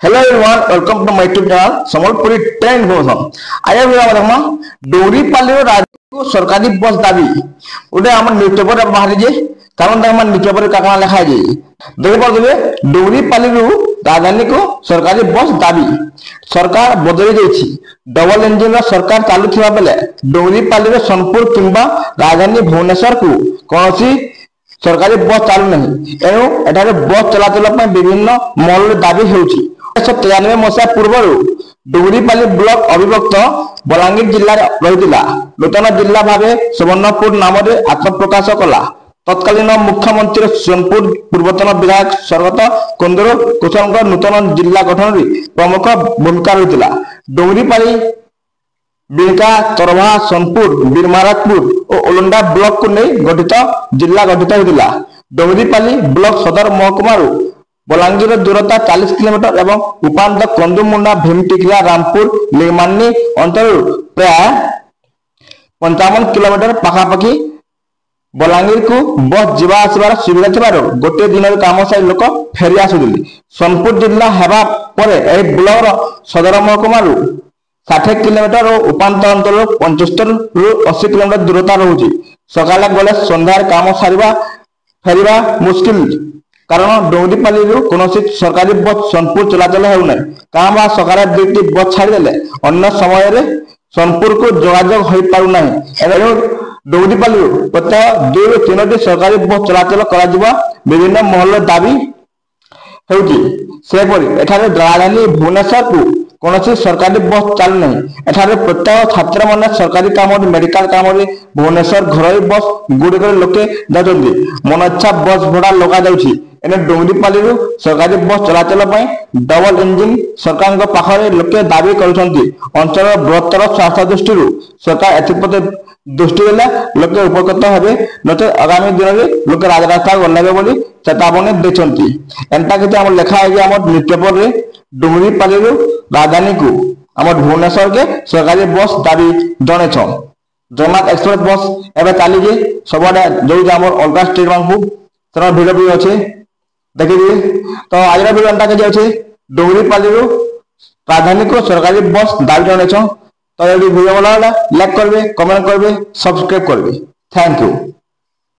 Hello everyone, welcome to my YouTube channel Sambalpuri Trend Information। आया भी हम डोरी पाली राज्य सरकारी बस दाबी उठे हम न्यूज़पेपर बाहर जे कारण हम न्यूज़पेपर का लिखा जे देख पारे डोरी पाली राजधानी को सरकारी बस दाबी सरकार बदली जाइछि डबल इंजिन सरकार चालू थिबा बेले डोरी पाली सोनपुर किंबा राजधानी भुवनेश्वर को कौन सरकारी बस चालू नहीं एणु एठारे बस चलाचल विभिन्न महल दाबी होउछि 1993 मसीहा पूर्व डुगरीपाली ब्लॉक अविभक्त बलांगीर जिल्ला रही नूतन जिला भाव सुवर्णपुर नाम आत्मप्रकाश कला तत्कालीन मुख्यमंत्री सोनपुर पूर्वतन विधायक स्वर्गत कुंदर कुशल नूतन जिला गठन में प्रमुख भूमिका रही डुगरीपाली बिरका तरभा सोनपुर बीरमहाराजपुर और ओलंडा ब्लॉक को नहीं गठित जिला गठित होता डुगरीपाली ब्लॉक सदर महकुमा बलांगीर दूरता 40 किलोमीटर एवं उपांत कंदुमुंडा भीमटिकिया रामपुर लिगमानी अंतर प्राय 55 किलोमीटर पाखापाखि बलांगीर को बस जीवा आसबार सुविधा थिबार गोटे दिन काम सारी लोक फेरी आसुदिले सोनपुर जिला हेबा परे ए ब्लॉक सदर महकुमा 60 किलोमीटर और उपांत अंचल 75 रु 80 किलोमीटर दूरता रहुछि सकाले गले संध्यार काम सारिबा फेरिबा मुश्किल कारण डोंगरीपाली कौन सरकारी बस सोनपुर चलाचल होना क्या सकाल दुईटी बस छाड़देले अन्य समय सोनपुर को जोगाजोग हो पारना डोंगरीपाली प्रत्यय 2-3 सरकारी बस चलाचल कर विभिन्न महल दाबी होठारे राजधानी भुवनेश्वर को कौन सरकारी बस चालू नहीं एठारे प्रत्येक छात्र मैंने सरकारी काम मेडिकल काम भुवनेश्वर घर बस गुड़िक लोके जाती मन इच्छा बस भड़ा लगा जाऊँगी एने डोंगरीपाली सरकारी बस चलाचल डबल इंजिन सरकार पाखे लोके दाबी करंचल बृहत्तर स्वास्थ्य दृष्टि सरकार एप्रति दृष्टि देले लोके उपकृत हेबे नते आगामी दिन में लोके राजरास्ता गलाबे बोली चेतावनी देछंती एंता कि हम लिखा है हम न्यूज़पेपर रे डोंगरीपाली राजधानी को आम भुवनेश्वर के सरकारी बस दाबी जनेछ जगन्नाथ एक्सप्रेस बस एवं चली सबुआडे जो अलगा स्टेट बैंक को भिड़ भी अच्छे देखिए तो आज वीडियो अच्छे डोंगरीपाली राजधानी को सरकारी बस दाबी जनेछ तो यदि वीडियो भल लाइक करेंगे कमेंट करेंगे सब्सक्राइब करेंगे थैंक यू।